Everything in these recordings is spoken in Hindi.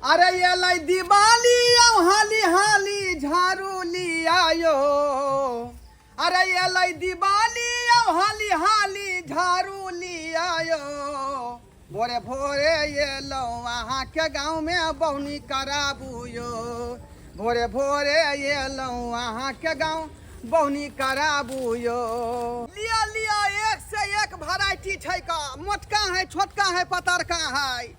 अरे ये लाई दिवाली हाली हाली झाड़ू लिया यो। अरे ये लाई दिवाली हाली हाली झाड़ू लिया यो। भोरे भोरे ये लो वहाँ के गाँव में बहनी कराबू यो। भोरे भोरे ये लो वहाँ के गाँव बहनी कराबू यो। लिया लिया एक से एक वैरायटी छै का, मोटका है छोटका है पतरका है।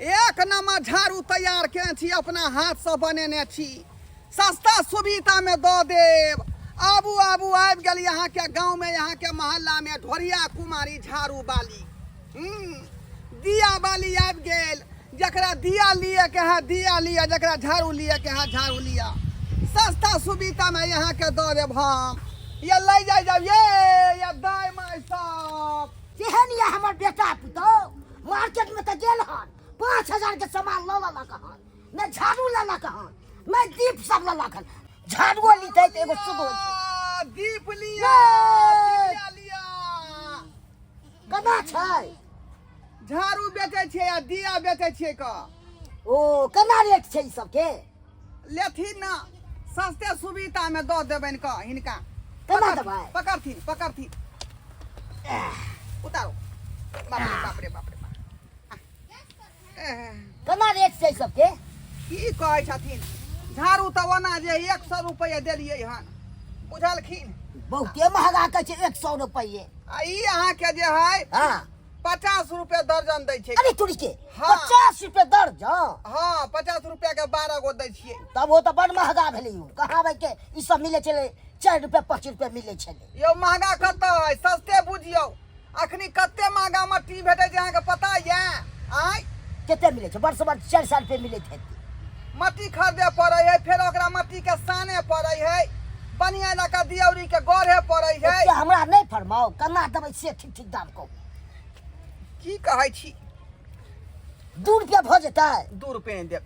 एक नंबर झाड़ू तैयार के छी, अपना हाथ से बनेने छी, सस्ता सुविधा में दो देव। आबू आबू आबि गेल यहाँ के गाँव में, यहाँ के मोहल्ला में ढोरिया कुमारी झाड़ू बाली। दिया बाली आबि गेल, जकरा दिया लिए के है दिया लिया, जकरा झाड़ू लिए के है झाड़ू लिया। सस्ता सुविधा में यहाँ के दो देव हम। ये ले जाए जब ये दाई माई सब केहन या हमर बेटा पुतो मार्केट में तो गेल हन 5000 के सामान ल लक हन, मैं झाड़ू ल लक हन, मैं दीप सब ल लक हन। झाड़ू लीते त एगो शुभ होय छै। दीप लिया लिया कना छै? झाड़ू बेचे छे या दिया बेचे छे का? ओ कना रेट छै ई सब के? लेथिन ना, सस्ते सुविधा में दो देबन का हिनका। कना देबै? पकड़थी उतारो। बाप रे बाप। कना रेट छै सब के? की कहै छथिन? झाड़ू तो ओना जे 100 रुपया देलिए हन, बुझलखिन? बहुते महंगा कहै छै 100 रुपये। आ ई अहाँ के जे है हां 50 रुपया दर्जन दै छै। अरे तुरी के हाँ। 50 रुपये दर्जन? हाँ 50 रुपया के 12 गो दै छियै। तब वो तो बड़ महंगा भेलै। कहाँ भाई के ई सब मिले छले 4 रुपया 5 रुपया मिले छले। यो महंगा कत है, सस्ते बुझियो। अखनी कते महंगा मट्टी भेटै छै अहाँ के पता ये? आय केते मिले छै? वर्ष 4 साल पे मिले थे। मट्टी खरीदे पड़े है, फिर ओकरा मट्टी के साने पड़े है, बनिया लका दियौरी के गढ़े पड़े है। क्या हमरा नहीं फरमाओ कना देबै से ठीक ठीक दाम को? की कहै छी? 2 रुपया भ जेतै? 2 रुपया देब,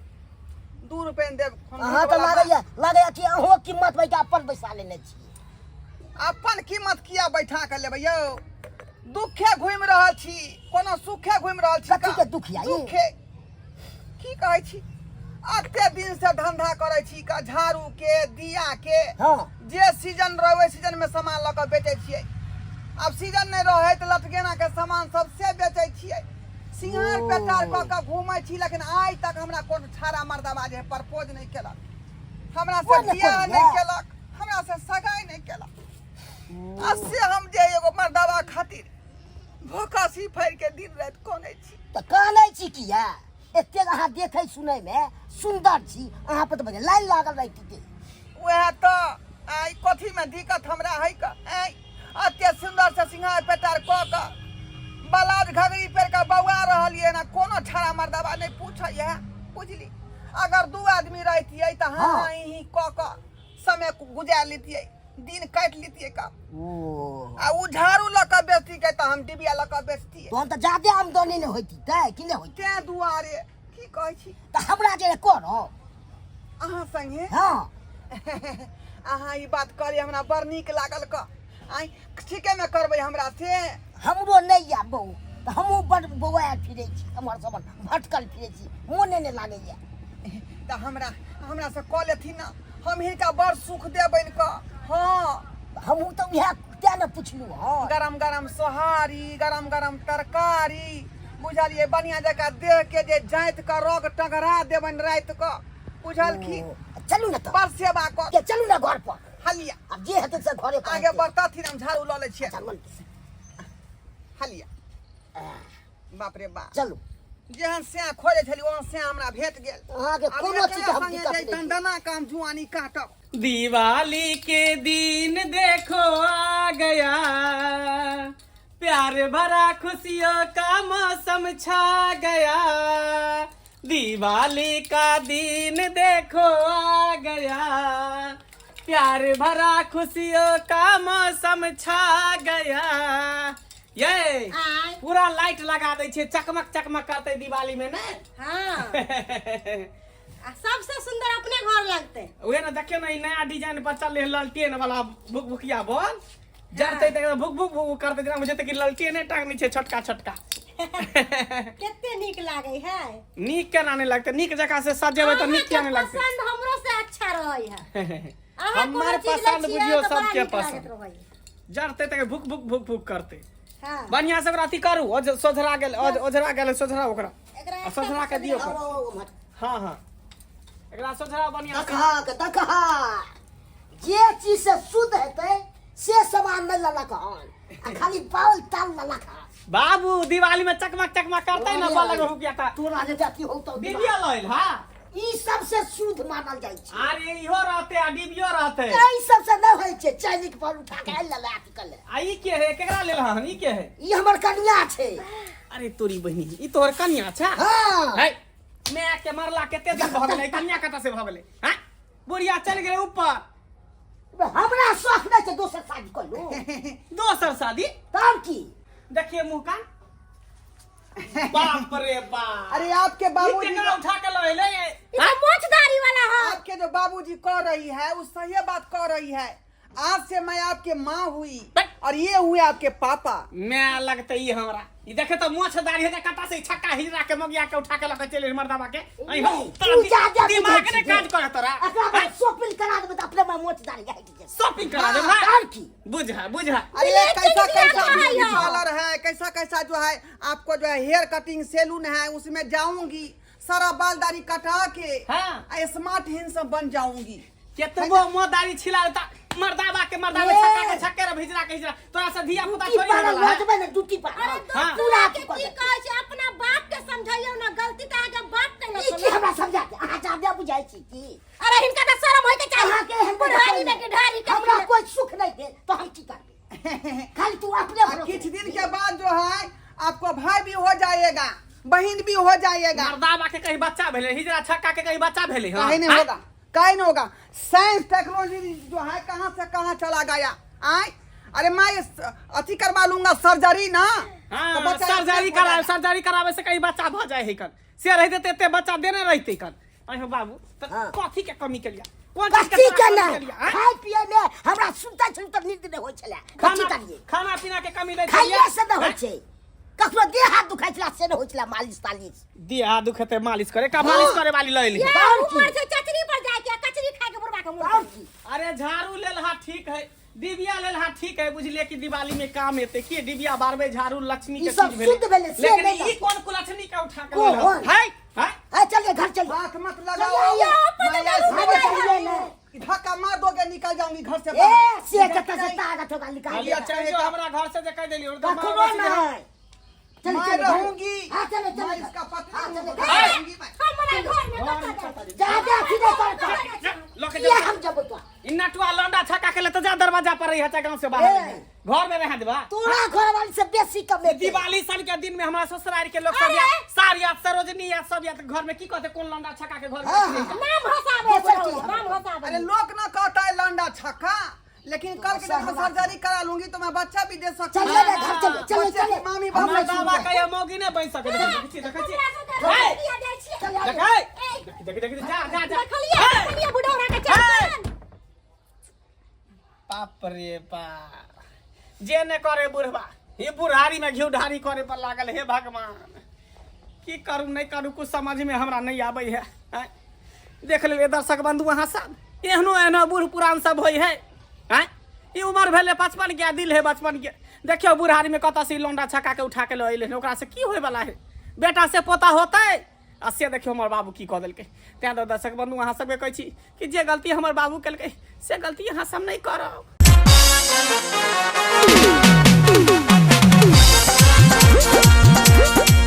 2 रुपया देब। अहाँ तो लागैया कि अहो कीमत बैठा अपन पैसा लेने छी। अपन कीमत किया बैठा के लेबै यौ? दुखे घुमि रहल छी, कोनो सुखे घुमि रहल छी? कथी के दुख या ये? दुखे की कहै छी? अते दिन से धंधा करे छी का, झाड़ू के दिया के। हां जे सीजन रहे सीजन में सामान ल के बेचे छियै। अब सीजन नहीं रहे तो लटकेना के सामान सब से बेचे छियै। सिंगार पेटार क के घूमै छी, लेकिन आज तक हमरा कोन छाड़ा मर्दबा जे प्रपोज नहीं केलक, हमरा से बियाह नहीं केलक, हमरा से सगाई नहीं केलक। अससे हम जे एगो मर्दबा खातिर भोकासी फैर के दिन रात कोनै छी। त कानै छी किया? एते अहाँ देखै सुनै में सुंदर छी, अहाँ पर तो बजे लाइन लागल रहती के। वह तो आई कथी में दिक्कत हमरा है का? अते सुंदर से सिंगार पेटार क के बलाज घगरी पेर का बौआ रहलिए ना, कोनो छाड़ा मर्दबा नहीं पूछै है, बुझली? अगर 2 आदमी रहतिए त हां ही क के समय गुजार लेतिए, दिन काट लेतिए का। ओ आ उ झाड़ू ल के बेचती के त हम डिबिया ल के बेचती। तो हम तो ज्यादा आमदनी नहीं होती तै कि नहीं होती? ते दुआरे की कहै छी? त हमरा जे करो अहाँ संगे हां अहाँ ई बात करे हमरा बड़ नीक लागल का। आई ठीके में करबै हमरा से? हमरो नहीं या बहू, त हमहू बड़ बौआ फिरे छी, हमर सब भटकल फिरे छी, मोने ने लागे या। त हमरा से कह लेथिन ना, हम हिनका बड़ सुख देबैन का। हाँ हमहू तो यह क्या न पूछलू। हाँ गरम गरम सोहारी, गरम गरम तरकारी, बुझलिए? बढ़िया जगह देह के जे जाइत का रोग टंगरा देबन रात का, बुझलखिन? चलू ना तो बड़ सेवा कर। के चलू ना घर पर। हलिया अब जे हेतै से घरे पर आगे बढ़तथिन, हम झाड़ू ल ले छियै। चलू हलिया बाप रे बाप। चलू जेहन से खोजे छली ओहन से हमरा भेट गेल। अहाँ के कोनो चीज हम दिक्कत नहीं। दंडना काम जुआनी काटब। दिवाली के दिन देखो आ गया, प्यार भरा खुशियों का मौसम छा गया। दिवाली का दिन देखो आ गया, प्यार भरा खुशियों का मौसम छा गया। ये पूरा लाइट लगा दे छे, चकमक चकमक करते दिवाली में ना। हाँ सबसे सुंदर अपने घर लगते। उहे ना देखियो ना, नया डिजाइन पर चल लालटेन वाला भुकभुकिया बॉल जरते भुक भुक भुक करते, मुझे तो कि लालटेन टांगनी छे छोटका छोटका। कितने नीक लागे है। नीक केना नहीं लगते, नीक जगह से सजेबै तो नीक क्या नहीं लगते। पसंद हमरो से अच्छा रहे है। हमार पसंद बुझियो सबके पसंद। जरते तक भूक भूक भूक भूक करते। हां बढ़िया से राती करू, सोझरा गेल, ओझरा गेल, सोझरा ओकरा एकरा सोझरा के दियो। हां हां एकरा सोझरा बढ़िया से देखा जे चीज से शुद्ध हेतै से सामान नहीं लला कहन, खाली बाल ताल लला कहा। बाबू दिवाली में चकमक चकमक करते है ना, बालक हो गया था तोरा जे जाती हो तो डिबिया लइल। हां ई सबसे शुद्ध मानल जाइ छै। अरे इहो रहते आ डिबियो रहते। ई सबसे न होइ छै, चाइनी के पर उठा के लला कल। आ ई के है, केकरा लेल हन? ई के है? ई हमर कन्या छै। अरे तोरी बहिनी, ई तोहर कन्या छै? हां है मैं के मरला केते दिन भ गेलै, कन्या कतऽ से भ गेलै? हैं बुढ़िया चल गेलै ऊपर। हमरा शौक नहीं छै दोसर शादी कर लो। दोसर शादी? तब की देखिए मुंह का। बाप रे बाप। अरे आपके बाबूजी केकरा उठा के लइले? ये मोचदारी वाला है। आपके जो बाबूजी कह रही है वो सही बात कह रही है। आज से मैं आपके माँ हुई और ये हुए आपके पापा। मैं लगते ई हमरा ई देखे तो मोछदारी है, कटा से छक्का हिजरा के मगिया के उठा के लके चले मर्दावा के। आई हो तू जा जा दिमाग ने काज करे तोरा। एकरा शॉपिंग करा देबे त अपने में मोचदारी जाय के। शॉपिंग करा दे भाई। तब की बुझा बुझा। अरे कैसा कैसा ब्यूटी पार्लर है, कैसा कैसा जो है आपको जो है हेयर कटिंग सैलून है, उसमें जाऊंगी सारा बाल दाढ़ी कटा के हाँ स्मार्ट हैंडसम बन जाऊंगी। केतबो मोदारी छिलाता मर्दावा के मर्दावा छक्के रे भिजरा के हिजरा तोरा से धिया पुता छोड़ी पर होला। रोजबे ने ड्यूटी पर। हाँ। पूरा के की कहै छै अपना बाप के समझाइयो ना, गलती त आगे बाप के ना ई की हमरा समझा के अहाँ जादे बुझाइ छी की। अरे हिनका त शरम होय के अहाँ के चाहिए। हम बुढ़ारी में के ढारी के हमरा कोई सुख नहीं दे तो हम की करबे। खाली तू अपने कुछ दिन के बाद जो है आपको भाई भी हो जाएगा, बहन भी हो जाएगा। मर्दावा के कहीं बच्चा भेले, हिजरा छक्का के कहीं बच्चा भेले। हां कहीं नहीं होगा, कहीं नहीं होगा। साइंस टेक्नोलॉजी जो है कहाँ से कहाँ चला गया। आए अरे मैं अति करवा लूंगा सर्जरी ना। हां बच्चा सर्जरी करावे से कहीं बच्चा भ जाए है कन से रहते ते एते बच्चा देने रहते कन। अहो बाबू त कथी के कमी करिया? कोन चीज कथी के करना कमी करिया? खाय पिए में हमरा सुनता सुनता नींद नहीं होय छले। कथी करिए? खाना पीना के कमी नहीं खाइए से न होय छै। कखनो देह हाथ दुखाइ छला से न होय छला, मालिश तालिश। देह हाथ दुखते मालिश करे का? मालिश करे वाली लइली। ऊपर से चचरी पर जाए के कचरी खाए के बुढ़वा के मुंह। अरे झाड़ू लेल हा ठीक है, डिबिया लेल हा ठीक है, बुझलिए कि दिवाली में काम हेते कि डिबिया बारबे झाड़ू लक्ष्मी के ई सब चीज शुद्ध भेले से लेकिन नहीं। ई कौन कुलछनी का उठा के कौन? लेला है? है है चलिए घर चलिए। बात मत लगाओ, मैं भागे चलिए ना। धक्का मार दोगे निकल जाऊंगी घर से ए बाहर। से कत से तागा ठोका निकाल अलिया चल जो हमरा घर से जे कह देली और कखनो नहीं। चल मैं चल रहूंगी। हां चले मैं चले इसका पति हाँ, हूँ, चले। रहूंगी मैं। हमरा घर में कत जा जा सीधे कर लोके ये हम जब तो इ नटुआ लौंडा छक्का के ले तो जा दरवाजा पर रही है गांव से बाहर ए। घर में रह देबा। तोरा घर वाली से बेसी कमे दिवाली सन के दिन में हमारा ससुराल के लोग सब या सारिया सरोजनी या सब या घर में की कहते कौन लौंडा छक्का के घर में हाँ, रखते हैं? नाम हसाबे नाम हसाबे। अरे लोग ना कहता है लंडा छक्का, लेकिन कल के दिन में सर्जरी करा लूंगी तो मैं बच्चा भी दे सकती चलिए ना घर चलिए चलिए बच्चे की चलिए मामी हमरा बाबू दावा का ये मौगी ने बन सके। देखी देखी जा जा जा देखलिए बुढ़ौरा के चल। बाप रे बाप जे ने करे बुढ़वा ये बुढ़ारी में घिउ ढारी करे पर लागल। हे भगवान की करू नहीं करू कुछ समझ में हमरा नहीं आबै है। हैं? देख ले दर्शक बंधु वहां सब एहनो एहनो बूढ़ पुरान सब होई है। हैं? ई उम्र भेले 55 के, दिल है 55 के। देखियो बुढ़ारी में कत से लौंडा छक्का के उठा के लइले ओकरा से की होय वाला है? बेटा से पोता होतै आ से देखियो हमर बाबू की कह देलकै। तें दर्शक बंधु अहाँ सबके कहै छी कि जे गलती हमर बाबू केलकै से गलती अहाँ सब नहीं करब।